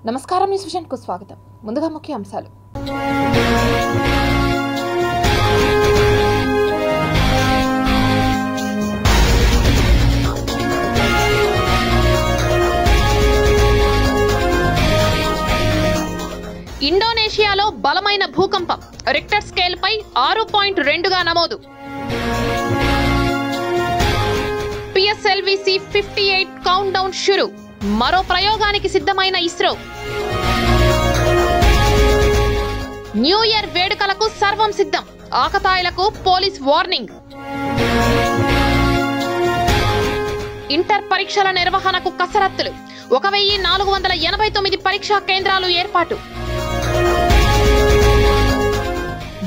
నమస్కారం, న్యూస్ విజన్కు స్వాగతం. ముందుగా ముఖ్య అంశాలు. ఇండోనేషియాలో బలమైన భూకంపం, రిక్టర్ స్కేల్ పై 6.2గా నమోదు. PSLV-C 58 కౌంట్ డౌన్ షురు, మరో ప్రయోగానికి సిద్ధమైన ఇస్రో. న్యూ ఇయర్ వేడుకలకు సర్వం సిద్ధం, ఆకతాయిలకు పోలీస్ వార్నింగ్. ఇంటర్ పరీక్షల నిర్వహణకు కసరత్తులు, 1489 పరీక్షా కేంద్రాలు ఏర్పాటు.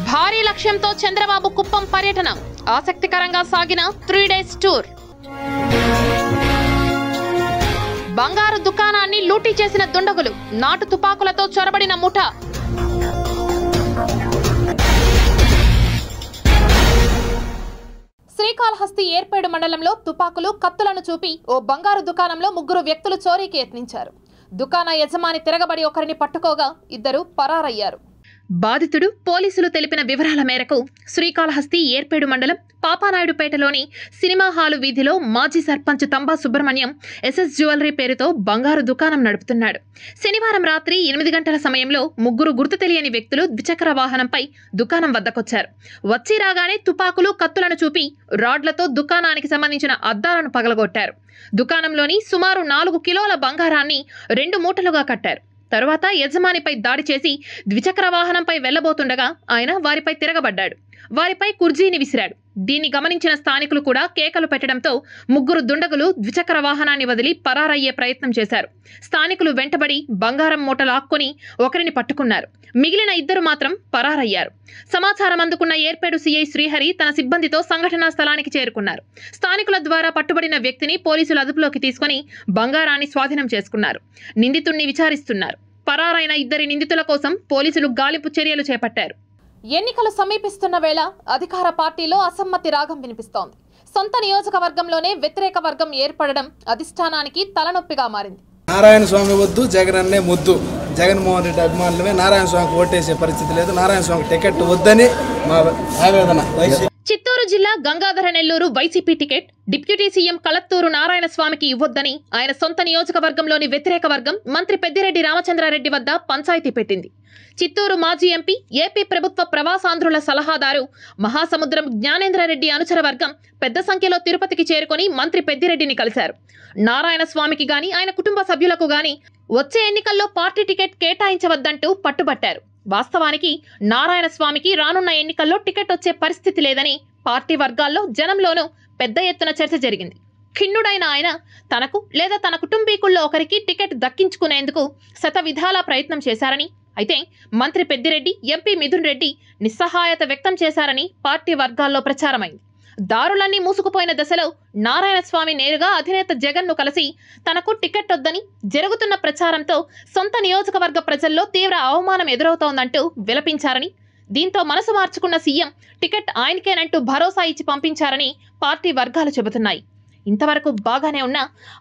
భారీ లక్ష్యంతో చంద్రబాబు కుప్పం పర్యటన, ఆసక్తికరంగా సాగిన 3 డేస్ టూర్. బంగారు దుకాణాన్ని లూటీ చేసిన దుండగులు, నాటు తుపాకులతో చొరబడిన ముఠా. శ్రీకాళహస్తి ఏర్పేడు మండలంలో తుపాకులు, కత్తులను చూపి ఓ బంగారు దుకాణంలో 3 వ్యక్తులు చోరీకి యత్నించారు. దుకాణ యజమాని తిరగబడి ఒకరిని పట్టుకోగా 2 పరారయ్యారు. బాధితుడు పోలీసులు తెలిపిన వివరాల మేరకు శ్రీకాళహస్తి ఏర్పేడు మండలం పాపానాయుడుపేటలోని సినిమా హాలు వీధిలో మాజీ సర్పంచ్ తంబా సుబ్రహ్మణ్యం SS జ్యువెలరీ పేరుతో బంగారు దుకాణం నడుపుతున్నాడు. శనివారం రాత్రి 8 గంటల సమయంలో 3 గుర్తు తెలియని వ్యక్తులు ద్విచక్ర వాహనంపై దుకాణం వద్దకొచ్చారు. వచ్చి రాగానే తుపాకులు, కత్తులను చూపి రాడ్లతో దుకాణానికి సంబంధించిన అద్దాలను పగలగొట్టారు. దుకాణంలోని సుమారు 4 కిలోల బంగారాన్ని 2 మూటలుగా కట్టారు. తరువాత యజమానిపై దాడి చేసి ద్విచక్ర వాహనంపై వెళ్లబోతుండగా ఆయన వారిపై తిరగబడ్డాడు. వారిపై కుర్జీని విసిరాడు. దీన్ని గమనించిన స్థానికులు కూడా కేకలు పెట్టడంతో 3 దుండగులు ద్విచక్ర వాహనాన్ని వదిలి పరారయ్యే ప్రయత్నం చేశారు. స్థానికులు వెంటబడి బంగారం మూట లాక్కొని ఒకరిని పట్టుకున్నారు. మిగిలిన 2 మాత్రం పరారయ్యారు. సమాచారం అందుకున్న ఏర్పేడు సిఐ శ్రీహరి తన సిబ్బందితో సంఘటనా స్థలానికి చేరుకున్నారు. స్థానికుల ద్వారా పట్టుబడిన వ్యక్తిని పోలీసులు అదుపులోకి తీసుకుని బంగారాన్ని స్వాధీనం చేసుకున్నారు. నిందితుడిని విచారిస్తున్నారు. పరారైన 2 నిందితుల కోసం పోలీసులు గాలింపు చర్యలు చేపట్టారు. ఎన్నికలు సమీపిస్తున్న వేళ అధికార పార్టీలో అసమ్మతి రాగం వినిపిస్తోంది. సొంత నియోజకవర్గంలోనే వ్యతిరేక వర్గం ఏర్పడడం అధిష్టానానికి తలనొప్పిగా మారింది. నారాయణ స్వామి వద్దు, జగన్ అన్నే ముద్దు. జగన్మోహన్ రెడ్డి అభిమానులమే నారాయణ స్వామికి ఓటేసే పరిస్థితి లేదు. నారాయణ స్వామికి టికెట్ వద్దని మా ఆవేదన. చిత్తూరు జిల్లా Gangadhara Nellore YCP ticket deputy CM Kalathur Narayana స్వామికి ఇవ్వొద్దని ఆయన సొంత నియోజకవర్గంలోని వ్యతిరేక వర్గం మంత్రి పెద్దిరెడ్డి రామచంద్రారెడ్డి వద్ద పంచాయతీ పెట్టింది. చిత్తూరు మాజీ ఎంపీ, ఏపీ ప్రభుత్వ ప్రవాసాంధ్రుల సలహాదారు మహాసముద్రం జ్ఞానేంద్రరెడ్డి అనుచర వర్గం పెద్ద సంఖ్యలో తిరుపతికి చేరుకొని మంత్రి పెద్దిరెడ్డిని కలిశారు. నారాయణ స్వామికి గాని ఆయన కుటుంబ సభ్యులకు గాని వచ్చే ఎన్నికల్లో పార్టీ టికెట్ కేటాయించవద్దంటూ పట్టుబట్టారు. వాస్తవానికి నారాయణ స్వామికి రానున్న ఎన్నికల్లో టికెట్ వచ్చే పరిస్థితి లేదని పార్టీ వర్గాల్లో, జనంలోనూ పెద్ద ఎత్తున చర్చ జరిగింది. ఖిన్నుడైన ఆయన తనకు లేదా తన కుటుంబీకుల్లో ఒకరికి టికెట్ దక్కించుకునేందుకు శతవిధాలా ప్రయత్నం చేశారని, అయితే మంత్రి పెద్దిరెడ్డి, ఎంపీ మిథున్ రెడ్డి నిస్సహాయత వ్యక్తం చేశారని పార్టీ వర్గాల్లో ప్రచారమైంది. దారులన్నీ మూసుకుపోయిన దశలో నారాయణ స్వామి నేరుగా అధినేత జగన్ ను కలిసి తనకు టికెట్ వద్దని జరుగుతున్న ప్రచారంతో సొంత నియోజకవర్గ ప్రజల్లో తీవ్ర అవమానం ఎదురవుతోందంటూ విలపించారని, దీంతో మనసు మార్చుకున్న సీఎం టికెట్ ఆయనకేనంటూ భరోసా ఇచ్చి పంపించారని పార్టీ వర్గాలు చెబుతున్నాయి. ఇంతవరకు బాగానే ఉన్న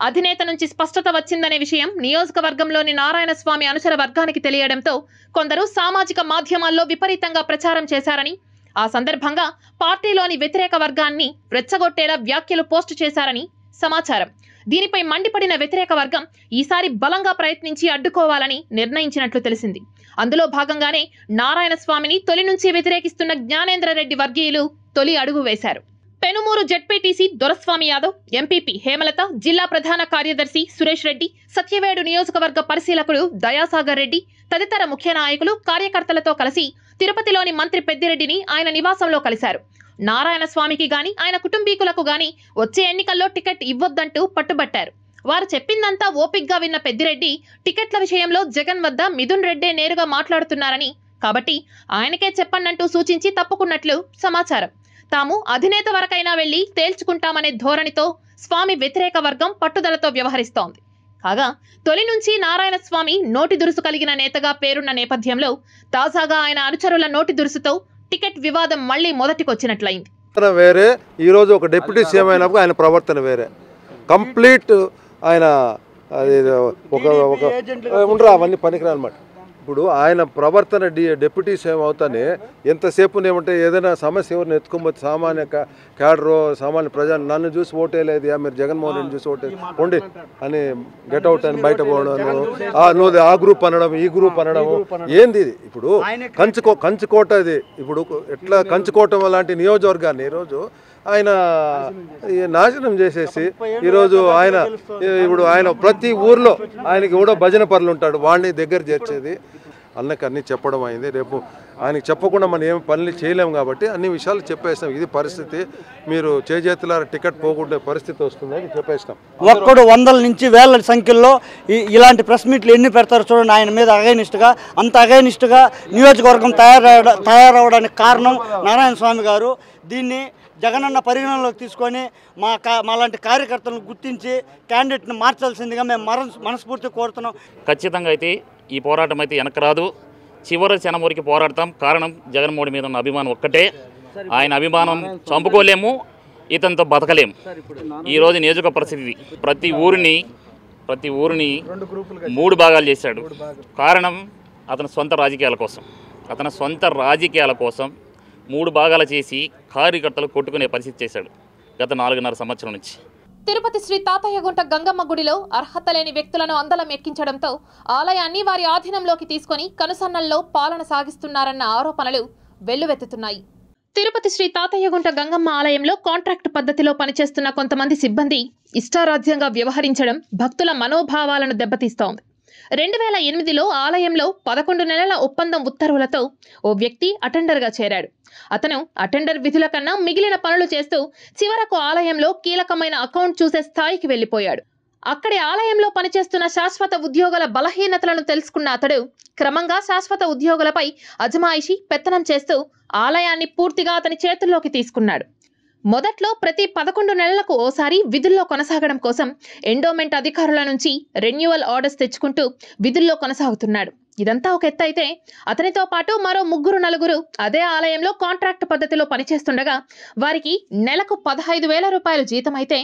అధినేత నుంచి స్పష్టత వచ్చిందనే విషయం నియోజకవర్గంలోని నారాయణ స్వామి అనుచర వర్గానికి తెలియడంతో కొందరు సామాజిక మాధ్యమాల్లో విపరీతంగా ప్రచారం చేశారని, ఆ సందర్భంగా పార్టీలోని వ్యతిరేక వర్గాన్ని రెచ్చగొట్టేలా వ్యాఖ్యలు పోస్టు చేశారని సమాచారం. దీనిపై మండిపడిన వ్యతిరేక వర్గం ఈసారి బలంగా ప్రయత్నించి అడ్డుకోవాలని నిర్ణయించినట్లు తెలిసింది. అందులో భాగంగానే నారాయణ స్వామిని తొలి నుంచి వ్యతిరేకిస్తున్న జ్ఞానేంద్రరెడ్డి వర్గీయులు తొలి అడుగు వేశారు. పెనుమూరు జెడ్పీటీసీ దొరస్వామి యాదవ్, ఎంపీపీ హేమలత, జిల్లా ప్రధాన కార్యదర్శి సురేష్ రెడ్డి, సత్యవేడు నియోజకవర్గ పరిశీలకుడు దయాసాగర్ రెడ్డి తదితర ముఖ్య నాయకులు, కార్యకర్తలతో కలిసి తిరుపతిలోని మంత్రి పెద్దిరెడ్డిని ఆయన నివాసంలో కలిశారు. నారాయణ స్వామికి గాని ఆయన కుటుంబీకులకు గాని వచ్చే ఎన్నికల్లో టికెట్ ఇవ్వొద్దంటూ పట్టుబట్టారు. వారు చెప్పిందంతా ఓపిగ్గా విన్న పెద్దిరెడ్డి టికెట్ల విషయంలో జగన్ వద్ద మిథున్ రెడ్డే నేరుగా మాట్లాడుతున్నారని, కాబట్టి ఆయనకే చెప్పండంటూ సూచించి తప్పుకున్నట్లు సమాచారం. తాము అధినేత వరకైనా వెళ్లి తేల్చుకుంటామనే ధోరణితో స్వామి వ్యతిరేక వర్గం పట్టుదలతో వ్యవహరిస్తోంది. కాగా తొలి నుంచి నారాయణ స్వామి నోటి దురుసు కలిగిన నేతగా పేరున్న నేపథ్యంలో తాజాగా ఆయన అనుచరుల నోటి దురుసుతో టికెట్ వివాదం మళ్లీ మొదటికొచ్చినట్లయింది. వేరే ఈ రోజు ఒక డిప్యూటీ సీఎం అయినప్పుడు ఆయన ప్రవర్తన వేరే. కంప్లీట్ ఆయన అది ఒక ఉండరా అవన్నీ పనికిరా అనమాట. ఇప్పుడు ఆయన ప్రవర్తన డిప్యూటీ సీఎం అవుతానే ఎంతసేపు ఏమంటే ఏదైనా సమస్య ఎవరిని ఎత్తుకోబోతే సామాన్య క్యాడరు సామాన్య ప్రజలు నన్ను చూసి ఓటేలేదు మీరు జగన్మోహన్ రెడ్డి చూసి ఓటే ఉండి అని గెట్అవుట్ అని బయట పోవడం, నువ్వు ఆ గ్రూప్ అనడం ఈ గ్రూప్ అనడం ఏంది ఇది? ఇప్పుడు కంచుకోట ఇది. ఇప్పుడు ఎట్లా కంచుకోట లాంటి నియోజకవర్గాన్ని ఈరోజు ఆయన నాశనం చేసేసి ఈరోజు ఆయన ప్రతి ఊర్లో ఆయనకి కూడా భజన పరులు ఉంటాడు, వాడిని దగ్గర చేర్చేది. అన్నకి అన్నీ చెప్పడం అయింది. రేపు ఆయనకి చెప్పకుండా మనం ఏం పనులు చేయలేము కాబట్టి అన్ని విషయాలు చెప్పేస్తాం. ఇది పరిస్థితి, మీరు చేతుల టికెట్ పోకుండా పరిస్థితి వస్తుందని చెప్పేస్తాం. ఒక్కడు వందల నుంచి వేల సంఖ్యలో ఇలాంటి ప్రెస్ మీట్లు ఎన్ని పెడతారు చూడండి. ఆయన మీద అంత అగైనిస్ట్గా నియోజకవర్గం తయారవడానికి కారణం నారాయణ స్వామి గారు. దీన్ని జగనన్న పరిగణనలోకి తీసుకొని మాలాంటి కార్యకర్తలను గుర్తించి క్యాండిడేట్ని మార్చాల్సిందిగా మేము మనస్ఫూర్తిగా కోరుతున్నాం. ఖచ్చితంగా అయితే ఈ పోరాటం అయితే వెనక రాదు, చివరి క్షణం వరకు పోరాడతాం. కారణం జగన్మోహన్ మీద ఉన్న అభిమానం ఒక్కటే. ఆయన అభిమానం చంపుకోలేము, ఇతనితో బతకలేము. ఈరోజు నియోజక పరిస్థితి ప్రతి ఊరిని 3 భాగాలు చేశాడు. కారణం అతని సొంత రాజకీయాల కోసం 3 భాగాలు చేసి కార్యకర్తలు కొట్టుకునే పరిస్థితి చేశాడు గత 4.5 సంవత్సరం నుంచి. తిరుపతి శ్రీ తాతయ్యగుంట గంగమ్మ గుడిలో అర్హత లేని వ్యక్తులను అందలం ఎక్కించడంతో ఆలయాన్ని వారి ఆధీనంలోకి తీసుకుని కనుసన్నల్లో పాలన సాగిస్తున్నారన్న ఆరోపణలు వెల్లువెత్తుతున్నాయి. తిరుపతి శ్రీ తాతయ్యగుంట గంగమ్మ ఆలయంలో కాంట్రాక్ట్ పద్ధతిలో పనిచేస్తున్న కొంతమంది సిబ్బంది ఇష్టారాజ్యంగా వ్యవహరించడం భక్తుల మనోభావాలను దెబ్బతీస్తోంది. 2008లో ఆలయంలో 11 నెలల ఒప్పందం ఉత్తర్వులతో ఓ వ్యక్తి అటెండర్గా చేరాడు. అతను అటెండర్ విధుల కన్నా మిగిలిన పనులు చేస్తూ చివరకు ఆలయంలో కీలకమైన అకౌంట్ చూసే స్థాయికి వెళ్లిపోయాడు. అక్కడి ఆలయంలో పనిచేస్తున్న శాశ్వత ఉద్యోగుల బలహీనతలను తెలుసుకున్న అతడు క్రమంగా శాశ్వత ఉద్యోగులపై అజమాయిషీ పెత్తనం చేస్తూ ఆలయాన్ని పూర్తిగా అతని చేతుల్లోకి తీసుకున్నాడు. మొదట్లో ప్రతి 11 నెలలకు ఓసారి విధుల్లో కొనసాగడం కోసం ఎండోమెంట్ అధికారుల నుంచి రెన్యువల్ ఆర్డర్స్ తెచ్చుకుంటూ విధుల్లో కొనసాగుతున్నాడు. ఇదంతా ఒక ఎత్తు అయితే అతనితో పాటు మరో 3-4 అదే ఆలయంలో కాంట్రాక్ట్ పద్ధతిలో పనిచేస్తుండగా వారికి నెలకు 15,000 రూపాయలు జీతం అయితే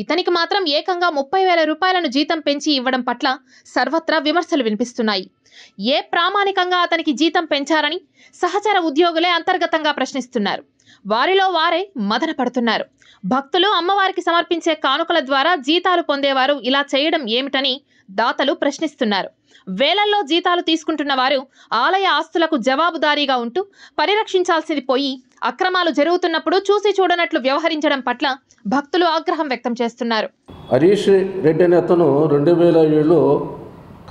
ఇతనికి మాత్రం ఏకంగా 30,000 రూపాయలను జీతం పెంచి ఇవ్వడం పట్ల సర్వత్రా విమర్శలు వినిపిస్తున్నాయి. ఏ ప్రామాణికంగా అతనికి జీతం పెంచారని సహచర ఉద్యోగులే అంతర్గతంగా ప్రశ్నిస్తున్నారు. వారిలో వారే మదన పడుతున్నారు. భక్తులు అమ్మవారికి సమర్పించే కానుకల ద్వారా జీతాలు పొందేవారు ఇలా చేయడం ఏమిటని దాతలు ప్రశ్నిస్తున్నారు. వేలల్లో జీతాలు తీసుకుంటున్న వారు ఆలయ ఆస్తులకు జవాబుదారీగా ఉంటూ పరిరక్షించాల్సింది పోయి అక్రమాలు జరుగుతున్నప్పుడు చూసి చూడనట్లు వ్యవహరించడం పట్ల భక్తులు ఆగ్రహం వ్యక్తం చేస్తున్నారు. హరీష్ రెడ్డి అనే అతను 2007లో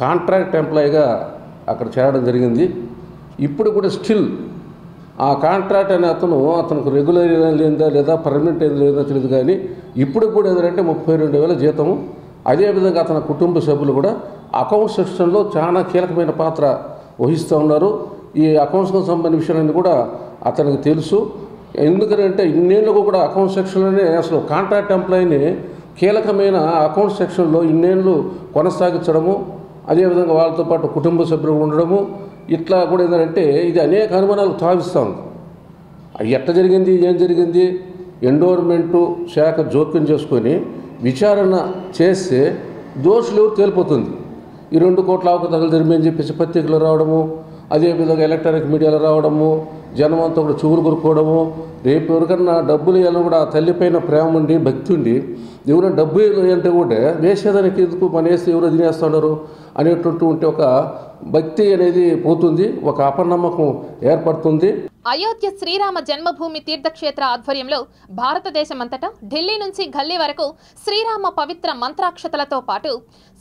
కాంట్రాక్ట్ ఎంప్లాయీగా అక్కడ చేరడం జరిగింది. ఇప్పుడు కూడా స్టిల్ ఆ కాంట్రాక్ట్ అనే అతనికి రెగ్యులర్ లేదా లేదా పర్మనెంట్ ఏది లేదో తెలియదు, కానీ ఇప్పుడు కూడా ఏంటంటే 32,000 జీతము. అదేవిధంగా అతని కుటుంబ సభ్యులు కూడా అకౌంట్ సెక్షన్లో చాలా కీలకమైన పాత్ర వహిస్తూ ఉన్నారు. ఈ అకౌంట్స్కి సంబంధించిన విషయాలన్నీ కూడా అతనికి తెలుసు. ఎందుకంటే ఇన్నేళ్ళకు కూడా అకౌంట్ సెక్షన్లోనే అసలు కాంట్రాక్ట్ ఎంప్లాయీని కీలకమైన అకౌంట్ సెక్షన్లో ఇన్నేళ్ళు కొనసాగించడము, అదేవిధంగా వాళ్ళతో పాటు కుటుంబ సభ్యులు ఉండడము, ఇట్లా కూడా ఏంటంటే ఇది అనేక అనుమానాలు తావిస్తూ ఉంది. ఎట్లా జరిగింది, ఏం జరిగింది, ఎండోర్మెంటు శాఖ జోక్యం చేసుకొని విచారణ చేస్తే దోషులు ఎవరు తేలిపోతుంది. ఈ 2 కోట్ల అవకతవకలు జరిమని చెప్పేసి పత్రికలు రావడము, అదేవిధంగా ఎలక్ట్రానిక్ మీడియాలో రావడము, జనమంతా కూడా చెవులు కొరుక్కోవడము. రేపు ఎవరికన్నా డబ్బులు ఇవ్వాలని కూడా ఆ తల్లిపైన ప్రేమ ఉండి భక్తి ఉండి ఎవరైనా డబ్బు అంటే కూడా వేసేదానికి ఎందుకు మన వేస్తే ఎవరు తినేస్తున్నారు అనేటువంటి ఒక భక్తి అనేది పోతుంది, ఒక అపనమ్మకం ఏర్పడుతుంది. అయోధ్య శ్రీరామ జన్మభూమి తీర్థక్షేత్ర ఆధ్వర్యంలో భారతదేశమంతటా ఢిల్లీ నుంచి గల్లీ వరకు శ్రీరామ పవిత్ర మంత్రాక్షతలతో పాటు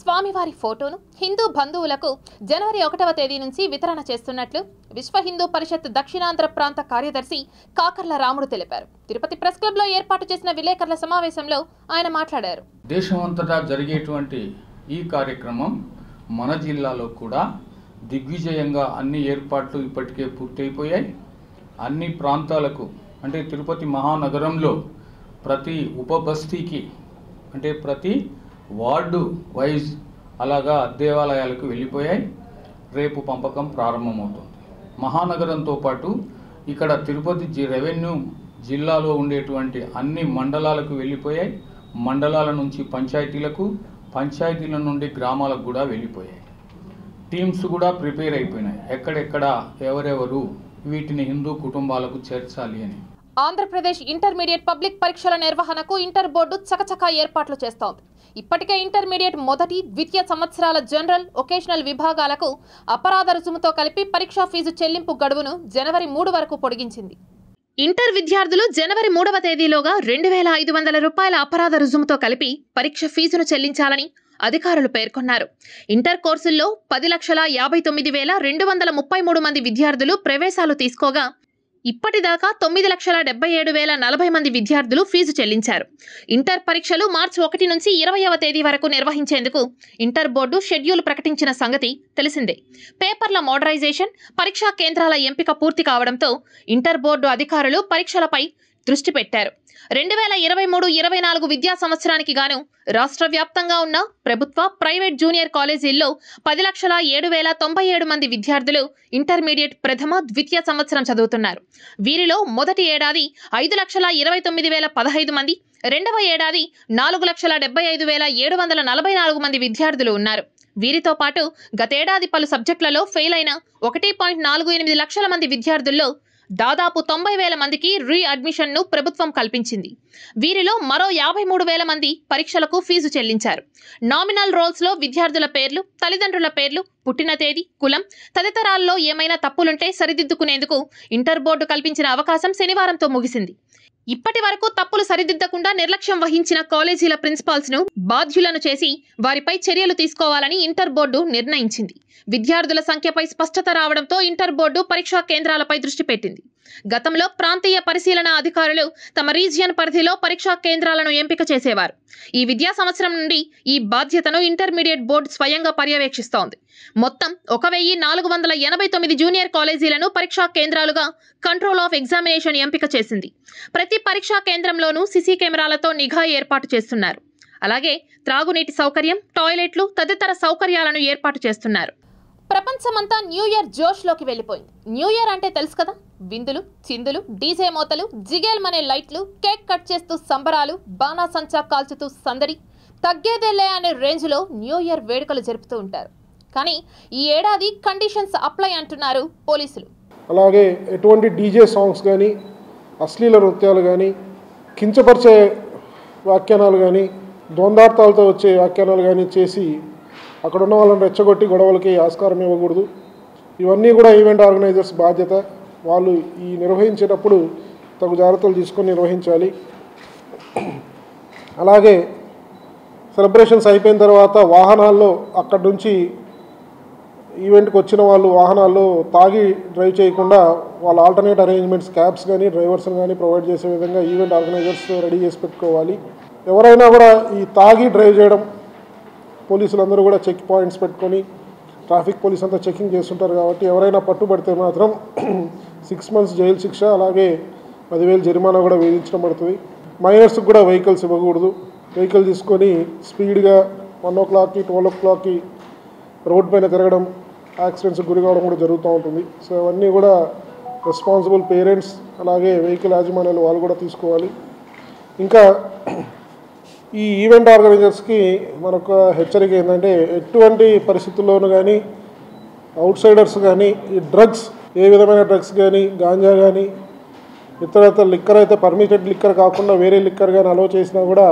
స్వామివారి ఫోటోను హిందూ బంధువులకు జనవరి 1వ తేదీ నుంచి వితరణ చేస్తున్నట్లు విశ్వ హిందూ పరిషత్ దక్షిణాంధ్ర ప్రాంత కార్యదర్శి కాకర్ల రాముడు తెలిపారు. తిరుపతి ప్రెస్ క్లబ్లో ఏర్పాటు చేసిన విలేకరుల సమావేశంలో ఆయన మాట్లాడారు. దేశమంతటా జరిగేటువంటి ఈ కార్యక్రమం మన జిల్లాలో కూడా దిగ్విజయంగా అన్ని ఏర్పాట్లు ఇప్పటికే పూర్తయిపోయాయి. అన్ని ప్రాంతాలకు అంటే తిరుపతి మహానగరంలో ప్రతి ఉపబస్తీకి అంటే ప్రతి వార్డు వైజ్ అలాగా దేవాలయాలకు వెళ్ళిపోయాయి. రేపు పంపకం ప్రారంభమవుతుంది. మహానగరంతో పాటు ఇక్కడ తిరుపతి రెవెన్యూ జిల్లాలో ఉండేటువంటి అన్ని మండలాలకు వెళ్ళిపోయాయి. మండలాల నుంచి పంచాయతీలకు, పంచాయతీల నుండి గ్రామాలకు కూడా వెళ్ళిపోయాయి. టీమ్స్ కూడా ప్రిపేర్ అయిపోయినాయి, ఎక్కడెక్కడ ఎవరెవరు వీటిని హిందూ కుటుంబాలకు చేర్చాలి అని. ఆంధ్రప్రదేశ్ ఇంటర్మీడియట్ పబ్లిక్ పరీక్షల నిర్వహణకు ఇంటర్ బోర్డు చకచకా ఏర్పాట్లు చేస్తోంది. ఇప్పటికే ఇంటర్మీడియట్ మొదటి, ద్వితీయ సంవత్సరాల జనరల్, వొకేషనల్ విభాగాలకు అపరాధ రుసుముతో కలిపి పరీక్షా ఫీజు చెల్లింపు గడువును జనవరి 3 వరకు పొడిగించింది. ఇంటర్ విద్యార్థులు జనవరి 3వ తేదీలోగా 2,500 రూపాయల అపరాధ రుసుముతో కలిపి పరీక్ష ఫీజును చెల్లించాలని అధికారులు పేర్కొన్నారు. ఇంటర్ కోర్సుల్లో 10,59,233 మంది విద్యార్థులు ప్రవేశాలు తీసుకోగా ఇప్పటిదాకా 9,77,040 మంది విద్యార్థులు ఫీజు చెల్లించారు. ఇంటర్ పరీక్షలు మార్చి 1 నుంచి 20వ తేదీ వరకు నిర్వహించేందుకు ఇంటర్ బోర్డు షెడ్యూల్ ప్రకటించిన సంగతి తెలిసిందే. పేపర్ల మోడరైజేషన్, పరీక్షా కేంద్రాల ఎంపిక పూర్తి కావడంతో ఇంటర్ బోర్డు అధికారులు పరీక్షలపై దృష్టి పెట్టారు. 2023-24 విద్యా సంవత్సరానికి గాను రాష్ట్ర వ్యాప్తంగా ఉన్న ప్రభుత్వ, ప్రైవేట్ జూనియర్ కాలేజీల్లో 10,07,097 మంది విద్యార్థులు ఇంటర్మీడియట్ ప్రథమ, ద్వితీయ సంవత్సరం చదువుతున్నారు. వీరిలో మొదటి ఏడాది 5,29,015 మంది, రెండవ ఏడాది 4,75,744 మంది విద్యార్థులు ఉన్నారు. వీరితో పాటు గతేడాది పలు సబ్జెక్టులలో ఫెయిల్ అయిన 1.48 లక్షల మంది విద్యార్థుల్లో దాదాపు 90,000 మందికి రీ అడ్మిషన్ను ప్రభుత్వం కల్పించింది. వీరిలో మరో 53,000 మంది పరీక్షలకు ఫీజు చెల్లించారు. నామినల్ రోల్స్లో విద్యార్థుల పేర్లు, తల్లిదండ్రుల పేర్లు, పుట్టిన తేదీ, కులం తదితరాల్లో ఏమైనా తప్పులుంటే సరిదిద్దుకునేందుకు ఇంటర్ బోర్డు కల్పించిన అవకాశం శనివారంతో ముగిసింది. ఇప్పటి వరకు తప్పులు సరిదిద్దకుండా నిర్లక్ష్యం వహించిన కాలేజీల ప్రిన్సిపాల్స్ను బాధ్యులను చేసి వారిపై చర్యలు తీసుకోవాలని ఇంటర్ బోర్డు నిర్ణయించింది. విద్యార్థుల సంఖ్యపై స్పష్టత రావడంతో ఇంటర్ బోర్డు పరీక్షా కేంద్రాలపై దృష్టి పెట్టింది. గతంలో ప్రాంతీయ పరిశీలన అధికారులు తమ రీజియన్ పరిధిలో పరీక్షా కేంద్రాలను ఎంపిక చేసేవారు. ఈ విద్యా సంవత్సరం నుండి ఈ బాధ్యతను ఇంటర్మీడియట్ బోర్డు స్వయంగా పర్యవేక్షిస్తోంది. మొత్తం 1,489 జూనియర్ కాలేజీలను పరీక్షా కేంద్రాలుగా కంట్రోల్ ఆఫ్ ఎగ్జామినేషన్ ఎంపిక చేసింది. ప్రతి పరీక్షా కేంద్రంలోనూ సీసీ కెమెరాలతో నిఘా ఏర్పాటు చేస్తున్నారు. అలాగే త్రాగునీటి సౌకర్యం, టాయిలెట్లు తదితర సౌకర్యాలను ఏర్పాటు చేస్తున్నారు. ప్రపంచమంతా న్యూ ఇయర్ జోష్లోకి వెళ్ళిపోయింది. న్యూ ఇయర్ అంటే తెలుసు కదా, విందులు, చిందులు, డీజే మోతలు, జిగేల్మనే లైట్లు, కేక్ కట్ చేస్తూ సంబరాలు, బాణాసంచా కాల్చుతూ సందడి, తగ్గేదేలే అనే రేంజ్లో న్యూ ఇయర్ వేడుకలు జరుపుతూ ఉంటారు. కానీ ఈ ఏడాది కండిషన్స్ అప్లై అంటున్నారు పోలీసులు. అలాగే ఎటువంటి డీజే సాంగ్స్ కానీ, అశ్లీల నృత్యాలు కానీ, కించపరిచే వ్యాఖ్యానాలు కానీ, ద్వందార్థాలతో వచ్చే వ్యాఖ్యానాలు కానీ చేసి అక్కడ ఉన్న వాళ్ళని రెచ్చగొట్టి గొడవలకి ఆస్కారం ఇవ్వకూడదు. ఇవన్నీ కూడా ఈవెంట్ ఆర్గనైజర్స్ బాధ్యత. వాళ్ళు ఈ నిర్వహించేటప్పుడు తగు జాగ్రత్తలు తీసుకొని నిర్వహించాలి. అలాగే సెలబ్రేషన్స్ అయిపోయిన తర్వాత వాహనాల్లో అక్కడి నుంచి ఈవెంట్కి వచ్చిన వాళ్ళు వాహనాల్లో తాగి డ్రైవ్ చేయకుండా వాళ్ళ ఆల్టర్నేట్ అరేంజ్మెంట్స్, క్యాబ్స్ కానీ డ్రైవర్స్ని కానీ ప్రొవైడ్ చేసే విధంగా ఈవెంట్ ఆర్గనైజర్స్ రెడీ చేసి పెట్టుకోవాలి. ఎవరైనా కూడా ఈ తాగి డ్రైవ్ చేయడం, పోలీసులందరూ కూడా చెక్ పాయింట్స్ పెట్టుకొని ట్రాఫిక్ పోలీస్ అంతా చెకింగ్ చేస్తుంటారు కాబట్టి ఎవరైనా పట్టుబడితే మాత్రం 6 months జైలు శిక్ష, అలాగే 10,000 జరిమానా కూడా విధించడం పడుతుంది. మైనర్స్కి కూడా వెహికల్స్ ఇవ్వకూడదు. వెహికల్ తీసుకొని స్పీడ్గా 1 o'clock, 12 o'clock రోడ్ పైన తిరగడం, యాక్సిడెంట్స్కి గురి కావడం కూడా జరుగుతూ ఉంటుంది. సో అవన్నీ కూడా రెస్పాన్సిబుల్ పేరెంట్స్ అలాగే వెహికల్ యాజమాన్యాలు వాళ్ళు కూడా తీసుకోవాలి. ఇంకా ఈ ఈవెంట్ ఆర్గనైజర్స్కి మనకు హెచ్చరిక ఏంటంటే, ఎటువంటి పరిస్థితుల్లోనూ కానీ అవుట్సైడర్స్ కానీ ఈ డ్రగ్స్, ఏ విధమైన డ్రగ్స్ కానీ, గాంజా కానీ, ఇతర లిక్కర్ అయితే పర్మిటెడ్ లిక్కర్ కాకుండా వేరే లిక్కర్ కానీ అలో చేసినా కూడా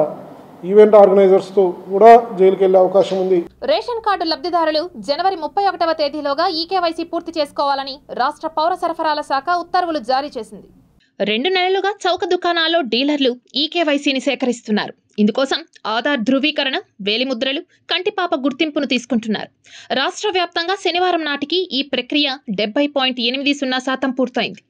ఈవెంట్ ఆర్గనైజర్స్తో కూడా జైలుకి వెళ్ళే అవకాశం ఉంది. రేషన్ కార్డు లబ్ధిదారులు జనవరి 31వ తేదీలోగా ఈకేవైసీ పూర్తి చేసుకోవాలని రాష్ట్ర పౌర సరఫరాల శాఖ ఉత్తర్వులు జారీ చేసింది. 2 నెలలుగా చౌక దుకాణాల్లో డీలర్లు ఈకేవైసీని సేకరిస్తున్నారు. ఇందుకోసం ఆధార్ ధృవీకరణ, వేలిముద్రలు, కంటిపాప గుర్తింపును తీసుకుంటున్నారు. రాష్ట్ర వ్యాప్తంగా శనివారం నాటికి ఈ ప్రక్రియ 70.80% పూర్తయింది.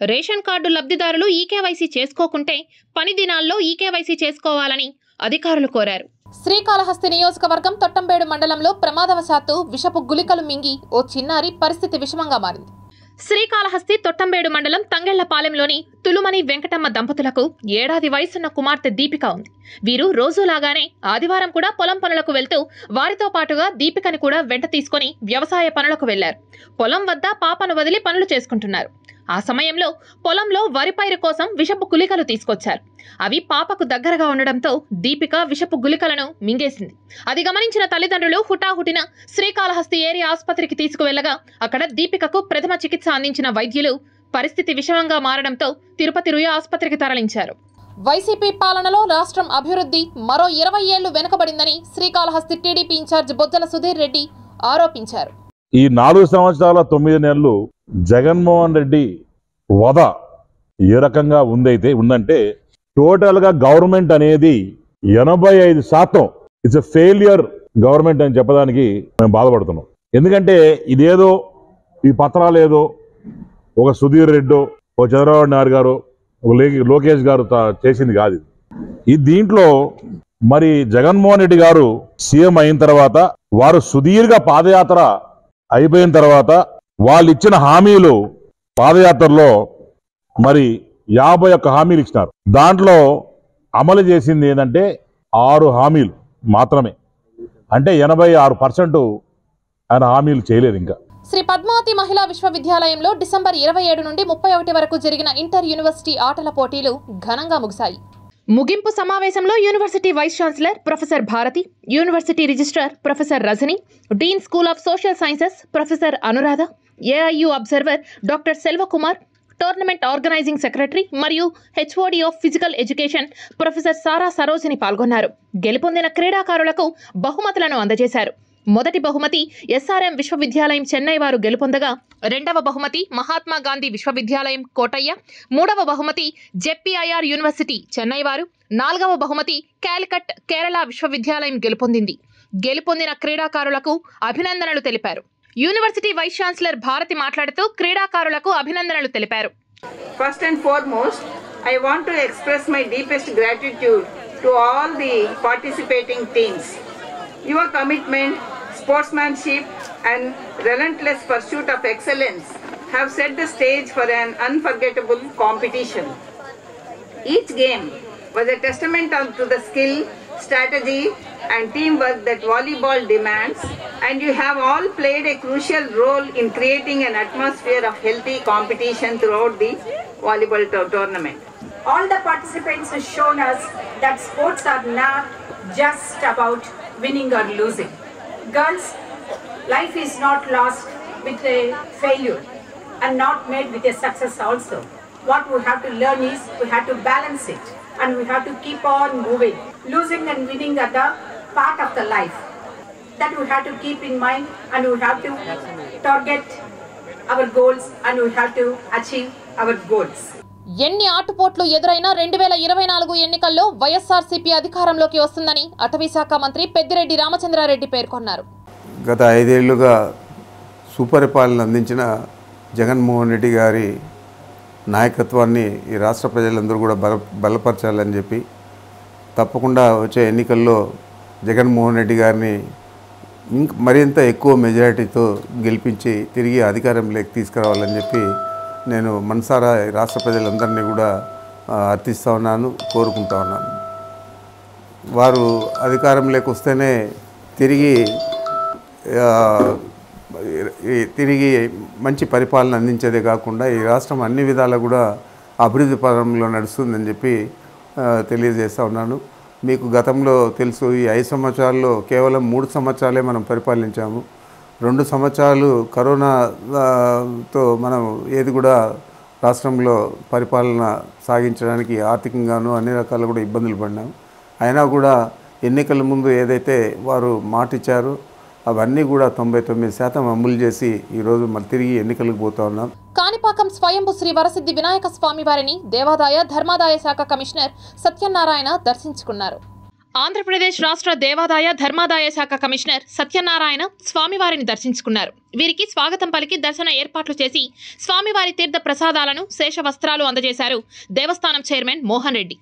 రేషన్ కార్డు లబ్ధిదారులు ఈకేవైసీ చేసుకోకుంటే పని దినాల్లో ఈకేవైసీ చేసుకోవాలని అధికారులు కోరారు. శ్రీకాళహస్తి నియోజకవర్గం తొట్టంబేడు మండలంలో ప్రమాదవశాత్తు విషపు గుళికలు మింగి ఓ చిన్నారి పరిస్థితి విషమంగా మారింది. శ్రీకాళహస్తి తొట్టంబేడు మండలం తంగెళ్లపాలెంలోని తులుమణి వెంకటమ్మ దంపతులకు 7 ఏళ్ల వయసున్న కుమార్తె దీపిక ఉంది. వీరు రోజులాగానే ఆదివారం కూడా పొలం పనులకు వెళ్తూ వారితో పాటుగా దీపికని కూడా వెంట తీసుకుని వ్యవసాయ పనులకు వెళ్లారు. పొలం వద్ద పాపను వదిలి పనులు చేసుకుంటున్నారు. ఆ సమయంలో పొలంలో వరి పైరు కోసం విషపు గుళికలు తీసుకొచ్చారు. అవి పాపకు దగ్గరగా ఉండడంతో దీపిక విషపు గుళికలను మింగేసింది. అది గమనించిన తల్లిదండ్రులు హుటాహుటిన శ్రీకాళహస్తి ఏరియా ఆసుపత్రికి తీసుకువెళ్లగా అక్కడ దీపికకు ప్రథమ చికిత్స అందించిన వైద్యులు పరిస్థితి విషమంగా మారడంతో తిరుపతి రుయా ఆసుపత్రికి తరలించారు. వైసీపీ పాలనలో రాష్ట్రం అభివృద్ధి మరో 20 ఏళ్లు వెనుకబడిందని శ్రీకాళహస్తి టీడీపీ ఇన్ఛార్జ్ బొజ్జల సుధీర్ రెడ్డి ఆరోపించారు. ఈ 4 సంవత్సరాల 9 నెలలు జగన్మోహన్ రెడ్డి వద ఏ రకంగా ఉందంటే టోటల్గా గవర్నమెంట్ అనేది 85% ఇట్స్ ఎ ఫెయిల్యూర్ గవర్నమెంట్ అని చెప్పడానికి మేము బాధపడుతున్నాం. ఎందుకంటే ఇదేదో ఈ పత్రాలు ఏదో ఒక సుధీర్ రెడ్డో ఒక చంద్రబాబు నాయుడు గారు ఒక లోకేష్ గారు చేసింది కాదు. ఈ దీంట్లో మరి జగన్మోహన్ రెడ్డి గారు సీఎం అయిన తర్వాత వారు సుదీర్ఘ పాదయాత్ర అయిపోయిన తర్వాత వాళ్ళు ఇచ్చిన హామీలు పాదయాత్రలో మరి 51 హామీలు ఇచ్చినారు. దాంట్లో అమలు చేసింది ఏంటంటే 6 హామీలు మాత్రమే. అంటే 86% ఆయన హామీలు చేయలేదు. ఇంకా శ్రీ పద్మావతి మహిళా విశ్వవిద్యాలయంలో డిసెంబర్ 27 నుండి 31 వరకు జరిగిన ఇంటర్ యూనివర్సిటీ ఆటల పోటీలు ఘనంగా ముగిశాయి. ముగింపు సమావేశంలో university vice chancellor professor Bharathi, university registrar professor Rajani, dean school of social sciences professor Anuradha, AIU observer doctor Selvakumar, tournament organising secretary మరియు HOD of physical education professor Sara Sarojini పాల్గొన్నారు. గెలుపొందిన క్రీడాకారులకు బహుమతులను అందజేశారు. మొదటి బహుమతి ఎస్ఆర్ఎం విశ్వవిద్యాలయం చెన్నై వారు గెలుపొందగా, రెండవ బహుమతి మహాత్మా గాంధీ విశ్వవిద్యాలయం కోటయ్య, మూడవ బహుమతి జెపిఐఆర్ యూనివర్సిటీ చెన్నై వారు, నాలుగవ బహుమతి కాలికట్ కేరళ విశ్వవిద్యాలయం గెలుపొందింది. గెలుపొందిన క్రీడాకారులకు అభినందనలు తెలిపారు. యూనివర్సిటీ వైస్ ఛాన్సలర్ భారతి మాట్లాడుతూ క్రీడాకారులకు అభినందనలు తెలిపారు. First and foremost, I want to express my deepest gratitude to all the participating teams. Your commitment, sportsmanship and relentless pursuit of excellence have set the stage for an unforgettable competition. Each game was a testament to the skill, strategy and teamwork that volleyball demands, and you have all played a crucial role in creating an atmosphere of healthy competition throughout the volleyball tournament. All the participants have shown us that sports are not just about winning or losing. Girls, life is not lost with a failure and not made with a success also. What we have to learn is we have to balance it and we have to keep on moving. Losing and winning are the part of the life that we have to keep in mind, and we have to target our goals and we have to achieve our goals. ఎన్ని ఆటుపోట్లు ఎదురైనా 2024 ఎన్నికల్లో వైఎస్ఆర్సీపీ అధికారంలోకి వస్తుందని అటవీ శాఖ మంత్రి పెద్దిరెడ్డి రామచంద్రారెడ్డి పేర్కొన్నారు. గత 5 ఏళ్లుగా సుపరిపాలన అందించిన జగన్మోహన్ రెడ్డి గారి నాయకత్వాన్ని ఈ రాష్ట్ర ప్రజలందరూ కూడా బలపరచాలని చెప్పి తప్పకుండా వచ్చే ఎన్నికల్లో జగన్మోహన్ రెడ్డి గారిని మరింత ఎక్కువ మెజారిటీతో గెలిపించి తిరిగి అధికారంలోకి తీసుకురావాలని చెప్పి నేను మనసారా రాష్ట్ర ప్రజలందరినీ కూడా అర్థిస్తూ ఉన్నాను, కోరుకుంటా ఉన్నాను. వారు అధికారంలోకి వస్తేనే తిరిగి మంచి పరిపాలన అందించేదే కాకుండా ఈ రాష్ట్రం అన్ని విధాలా కూడా అభివృద్ధి పదంలో నడుస్తుందని చెప్పి తెలియజేస్తూ ఉన్నాను. మీకు గతంలో తెలుసు, ఈ 5 సంవత్సరాల్లో కేవలం 3 సంవత్సరాలే మనం పరిపాలించాము. 2 సంవత్సరాలు కరోనాతో మనం ఏది కూడా రాష్ట్రంలో పరిపాలన సాగించడానికి ఆర్థికంగాను అన్ని రకాలు కూడా ఇబ్బందులు పడినాం. అయినా కూడా ఎన్నికల ముందు ఏదైతే వారు మాట ఇచ్చారో అవన్నీ కూడా 99% అమలు చేసి ఈరోజు మళ్ళీ తిరిగి ఎన్నికలకు పోతా ఉన్నాం. కాణిపాకం స్వయంభు శ్రీ వరసిద్ధి వినాయక స్వామి వారిని దేవాదాయ ధర్మాదాయ శాఖ కమిషనర్ సత్యనారాయణ దర్శించుకున్నారు. ఆంధ్రప్రదేశ్ రాష్ట్ర దేవాదాయ ధర్మాదాయ శాఖ కమిషనర్ సత్యనారాయణ స్వామివారిని దర్శించుకున్నారు. వీరికి స్వాగతం పలికి దర్శన ఏర్పాట్లు చేసి స్వామివారి తీర్థ ప్రసాదాలను శేష వస్త్రాలు అందజేశారు దేవస్థానం చైర్మన్ మోహన్ రెడ్డి.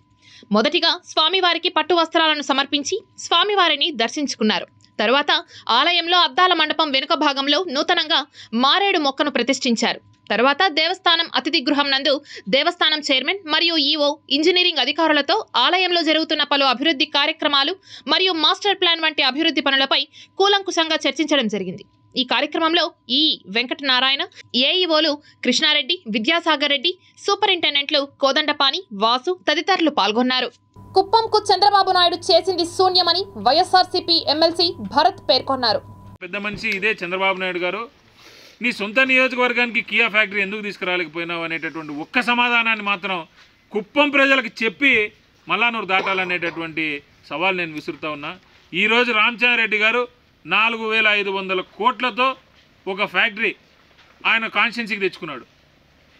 మొదటిగా స్వామివారికి పట్టు వస్త్రాలను సమర్పించి స్వామివారిని దర్శించుకున్నారు. తరువాత ఆలయంలో అద్దాల మండపం వెనుక భాగంలో నూతనంగా మారేడు మొక్కను ప్రతిష్ఠించారు. తరువాత దేవస్థానం అతిథి గృహం నందు దేవస్థానం చైర్మన్ మరియు ఈవో, ఇంజనీరింగ్ అధికారులతో ఆలయంలో జరుగుతున్న పలు అభివృద్ధి కార్యక్రమాలు మరియు మాస్టర్ ప్లాన్ వంటి అభివృద్ధి పనులపై కూలంకుషంగా చర్చించడం జరిగింది. ఈ కార్యక్రమంలో ఈ వెంకటనారాయణ, ఏఈఓలు కృష్ణారెడ్డి, విద్యాసాగర్ రెడ్డి, సూపరింటెండెంట్లు కోదండపాణి, వాసు తదితరులు పాల్గొన్నారు. కుప్పంకు చంద్రబాబు నాయుడు చేసింది శూన్యమని వైఎస్ఆర్సీపీ ఎమ్మెల్సీ భరత్ పేర్కొన్నారు. పెద్ద మనిషి ఇదే చంద్రబాబు నాయుడు గారు, నీ సొంత నియోజకవర్గానికి కియా ఫ్యాక్టరీ ఎందుకు తీసుకురాలేకపోయినావు అనేటటువంటి ఒక్క సమాధానాన్ని మాత్రం కుప్పం ప్రజలకు చెప్పి మల్లానూరు దాటాలనేటటువంటి సవాల్ నేను విసురుతా ఉన్నా. ఈరోజు రామచంద్రారెడ్డి గారు 4500 కోట్లతో ఒక ఫ్యాక్టరీ ఆయన కాన్స్టిట్యున్సీకి తెచ్చుకున్నాడు.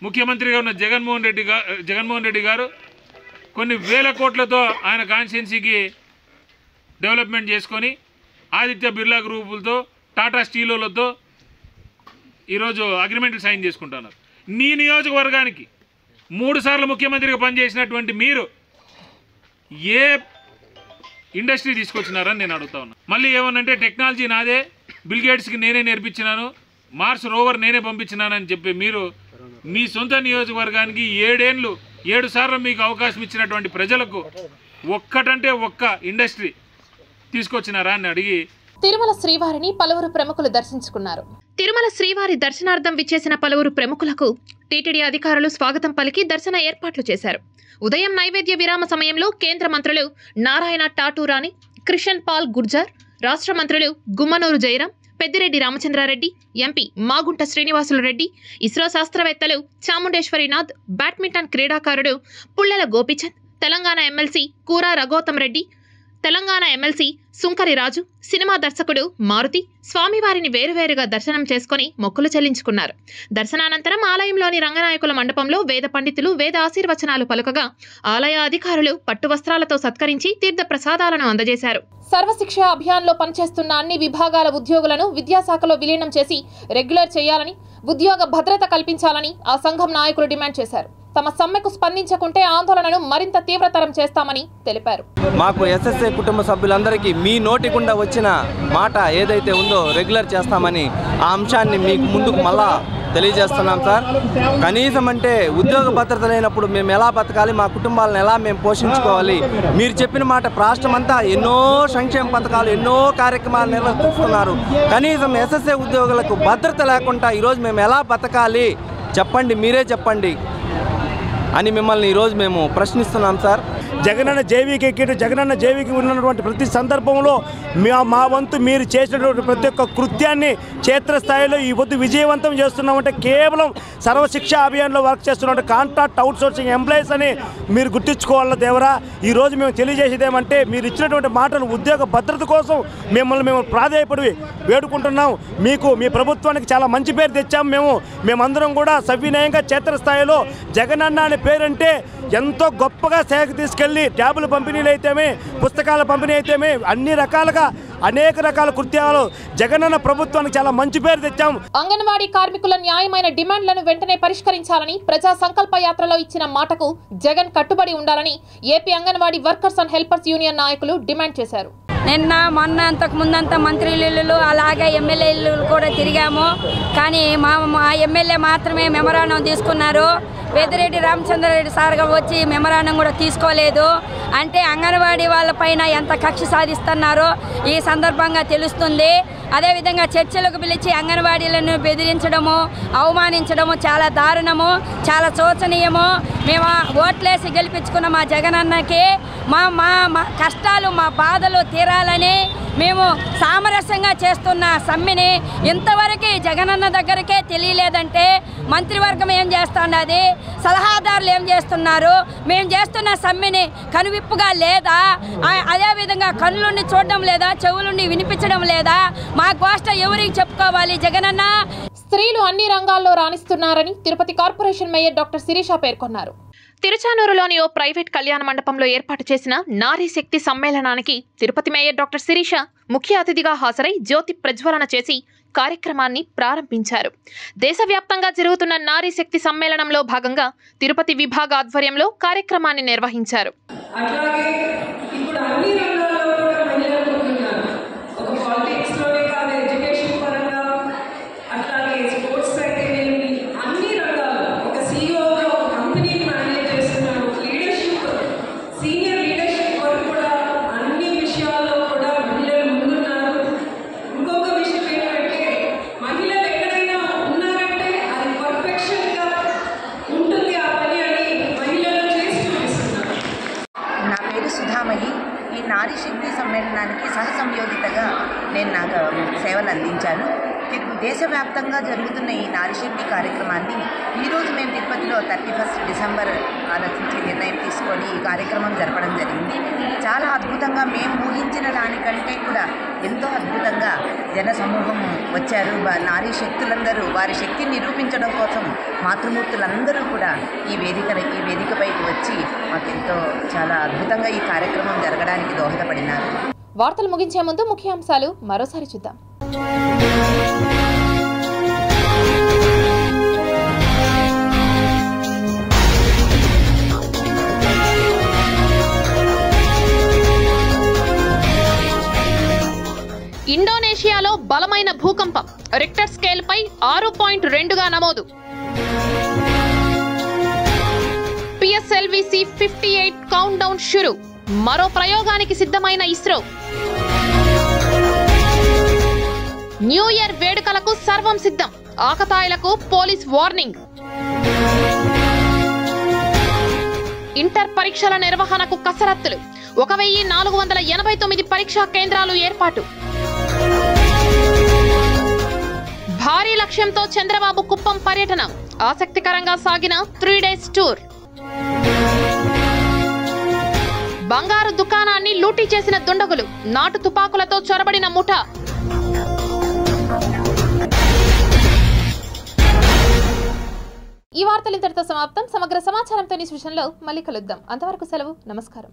ముఖ్యమంత్రిగా ఉన్న జగన్మోహన్ రెడ్డి గారు కొన్ని వేల కోట్లతో ఆయన కాన్స్టిట్యున్సీకి డెవలప్మెంట్ చేసుకొని ఆదిత్య బిర్లా గ్రూపులతో, టాటా స్టీలులతో ఈరోజు అగ్రిమెంట్లు సైన్ చేసుకుంటున్నారు. నీ నియోజకవర్గానికి 3 సార్లు ముఖ్యమంత్రిగా పనిచేసినటువంటి మీరు ఏ ఇండస్ట్రీ తీసుకొచ్చినారని నేను అడుగుతా ఉన్నా. మళ్ళీ ఏమనంటే టెక్నాలజీ నాదే, బిల్ గేట్స్కి నేనే నేర్పించినాను, మార్స్ రోవర్ నేనే పంపించినానని చెప్పి మీరు మీ సొంత నియోజకవర్గానికి 7 సార్లు మీకు అవకాశం ఇచ్చినటువంటి ప్రజలకు ఒక్కటంటే ఒక్క ఇండస్ట్రీ తీసుకొచ్చినారా అని అడిగి తిరుమల శ్రీవారిని పలువురు ప్రముఖులు దర్శించుకున్నారు. తిరుమల శ్రీవారి దర్శనార్థం విచ్చేసిన పలువురు ప్రముఖులకు టీటీడీ అధికారులు స్వాగతం పలికి దర్శన ఏర్పాట్లు చేశారు. ఉదయం నైవేద్య విరామ సమయంలో కేంద్ర మంత్రులు నారాయణ టాటూరాని, క్రిషన్ పాల్ గుర్జర్, రాష్ట్ర మంత్రులు గుమ్మనూరు జయరాం, పెద్దిరెడ్డి రామచంద్రారెడ్డి, ఎంపీ మాగుంట శ్రీనివాసులు రెడ్డి, ఇస్రో శాస్త్రవేత్తలు చాముండేశ్వరినాథ్, బ్యాడ్మింటన్ క్రీడాకారుడు పుల్లెల గోపిచంద్, తెలంగాణ ఎమ్మెల్సీ కూరా రఘోతం రెడ్డి, తెలంగాణ ఎమ్మెల్సీ సుంకరి రాజు, సినిమా దర్శకుడు మారుతి స్వామివారిని వేరువేరుగా దర్శనం చేసుకుని మొక్కులు చెల్లించుకున్నారు. దర్శనానంతరం ఆలయంలోని రంగనాయకుల మండపంలో వేద పండితులు వేద ఆశీర్వచనాలు పలుకగా ఆలయ అధికారులు పట్టు వస్త్రాలతో సత్కరించి తీర్థ ప్రసాదాలను అందజేశారు. సర్వశిక్ష అభియాన్లో పనిచేస్తున్న అన్ని విభాగాల ఉద్యోగులను విద్యాశాఖలో విలీనం చేసి రెగ్యులర్ చేయాలని, ఉద్యోగ భద్రత కల్పించాలని ఆ సంఘం నాయకులు డిమాండ్ చేశారు. తమ సమ్మెకు స్పందించకుంటే ఆందోళనను మరింత తీవ్రతరం చేస్తామని తెలిపారు. మాకు ఎస్ఎస్ఏ కుటుంబ సభ్యులందరికీ మీ నోటి గుండా వచ్చిన మాట ఏదైతే ఉందో రెగ్యులర్ చేస్తామని ఆ అంశాన్ని మీకు ముందుకు మళ్ళా తెలియజేస్తున్నాం సార్. కనీసం అంటే ఉద్యోగ భద్రత లేనప్పుడు మేము ఎలా బతకాలి, మా కుటుంబాలను ఎలా మేము పోషించుకోవాలి? మీరు చెప్పిన మాట రాష్ట్రమంతా ఎన్నో సంక్షేమ పథకాలు, ఎన్నో కార్యక్రమాలు నిర్వర్తిస్తున్నారు. కనీసం ఎస్ఎస్ఏ ఉద్యోగులకు భద్రత లేకుండా ఈరోజు మేము ఎలా బతకాలి చెప్పండి, మీరే చెప్పండి అని మిమ్మల్ని ఈరోజు మేము ప్రశ్నిస్తున్నాం సార్. జగనన్న జేవీకి ఎక్కిட்டு జగనన్న జేవీకి ఉన్నటువంటి ప్రతి సందర్భంలో మా వంతు మీరు చేసినటువంటి ప్రతి ఒక్క కృత్యాన్ని క్షేత్రస్థాయిలో ఈ పొద్దు విజయవంతం చేస్తున్నామంటే కేవలం సర్వశిక్ష అభియాన్లో వర్క్ చేస్తున్నటువంటి కాంట్రాక్ట్ అవుట్సోర్సింగ్ ఎంప్లాయీస్ అని మీరు గుర్తించుకోవాల దేవరా. ఈరోజు మేము తెలియజేసేది ఏమంటే మీరు ఇచ్చినటువంటి మాటలు ఉద్యోగ భద్రత కోసం మేము ప్రాధాయపడి వేడుకుంటున్నాం. మీకు మీ ప్రభుత్వానికి చాలా మంచి పేరు తెచ్చాము. మేమందరం కూడా సవినయంగా క్షేత్రస్థాయిలో జగనన్న అనే పేరంటే ఎంతో గొప్పగా సేవకు తీసుకెళ్ళి ట్యాబుల పంపిణీలు అయితేమే, పుస్తకాల పంపిణీ అయితేమే, అన్ని రకాలుగా అనేక రకాల కృత్యాలు జగనన్న ప్రభుత్వానికి చాలా మంచి పేరు తెచ్చాం. అంగన్వాడీ కార్మికుల న్యాయమైన డిమాండ్లను వెంటనే పరిష్కరించాలని, ప్రజా సంకల్ప యాత్రలో ఇచ్చిన మాటకు జగన్ కట్టుబడి ఉండాలని AP anganwadi workers and helpers union నాయకులు డిమాండ్ చేశారు. నిన్న మొన్న అంతకు ముందంతా మంత్రులు అలాగే ఎమ్మెల్యేలు కూడా తిరిగాము. కానీ మా ఎమ్మెల్యే మాత్రమే మెమరాండం తీసుకున్నారు. పెద్దిరెడ్డి రామచంద్రారెడ్డి సార్గా వచ్చి మెమరాండం కూడా తీసుకోలేదు. అంటే అంగన్వాడీ వాళ్ళపైన ఎంత కక్ష సాధిస్తున్నారో ఈ సందర్భంగా తెలుస్తుంది. అదేవిధంగా చర్చలకు పిలిచి అంగన్వాడీలను బెదిరించడము, అవమానించడము చాలా దారుణము, చాలా శోచనీయము. మేము ఓట్లేసి గెలిపించుకున్న మా జగనన్నకి మా కష్టాలు, మా బాధలు తీరాలని మేము సామరస్యంగా చేస్తున్న సమ్మెని ఇంతవరకు జగనన్న దగ్గరకే తెలియలేదంటే మంత్రివర్గం ఏం చేస్తున్నది, సలహాదారులు ఏం చేస్తున్నారు? మేము చేస్తున్న సమ్మెని కనువిప్పుగా లేదా? అదేవిధంగా కళ్ళుండి చూడడం లేదా, చెవులుండి వినిపించడం లేదా? మా గోష్ట ఎవరికి చెప్పుకోవాలి? జగనన్న స్త్రీలు అన్ని రంగాల్లో రాణిస్తున్నారని Tirupati corporation mayor doctor Sirisha పేర్కొన్నారు. తిరుచానూరులోని ఓ ప్రైవేట్ కళ్యాణ మండపంలో ఏర్పాటు చేసిన నారీ శక్తి సమ్మేళనానికి తిరుపతి మేయర్ డాక్టర్ శిరీష ముఖ్య అతిథిగా హాజరై జ్యోతి ప్రజ్వలన చేసి కార్యక్రమాన్ని ప్రారంభించారు. దేశవ్యాప్తంగా జరుగుతున్న నారీ శక్తి సమ్మేళనంలో భాగంగా తిరుపతి విభాగ ఆధ్వర్యంలో కార్యక్రమాన్ని నిర్వహించారు. వ్యాప్తంగా జరుగుతున్న ఈ నారీశక్తి కార్యక్రమాన్ని ఈరోజు మేము తిరుపతిలో 31 డిసెంబర్ ఆలోచించి నిర్ణయం తీసుకొని ఈ కార్యక్రమం జరపడం జరిగింది. చాలా అద్భుతంగా మేము ఊహించిన దానికంటే కూడా ఎంతో అద్భుతంగా జన సమూహం వచ్చారు. నారీ శక్తులందరూ వారి శక్తిని నిరూపించడం కోసం మాతృమూర్తులందరూ కూడా ఈ వేదికపైకి వచ్చి మాకెంతో చాలా అద్భుతంగా ఈ కార్యక్రమం జరగడానికి దోహదపడినారు. వార్తలు ముగించే ముందు ముఖ్యాంశాలు మరోసారి చూద్దాం. ఇండోనేషియాలో బలమైన భూకంపం, రిక్టర్ స్కేల్ పై 6.2గా నమోదు. PSLV-C 58 కౌంట్ డౌన్ షురు, మరో ప్రయోగానికి సిద్ధమైన ఇస్రో. న్యూ ఇయర్ వేడుకలకు సర్వం సిద్ధం, ఆకతాయిలకు పోలీస్ వార్నింగ్. ఇంటర్ పరీక్షల నిర్వహణకు కసరత్తులు, 1489 పరీక్షా కేంద్రాలు ఏర్పాటు. భారీ లక్ష్యంతో చంద్రబాబు కుప్పం పర్యటన, ఆసక్తికరంగా సాగిన 3 డేస్ టూర్. బంగారు దుకాణాన్ని లూటీ చేసిన దుండగులు, నాటు తుపాకులతో చొరబడిన ముఠా. ఈ వార్తలు ఇంతటితో సమాప్తం. సమగ్ర సమాచారంతో న్యూస్ విషయంలో మళ్ళీ కలుద్దాం. అంతవరకు సెలవు, నమస్కారం.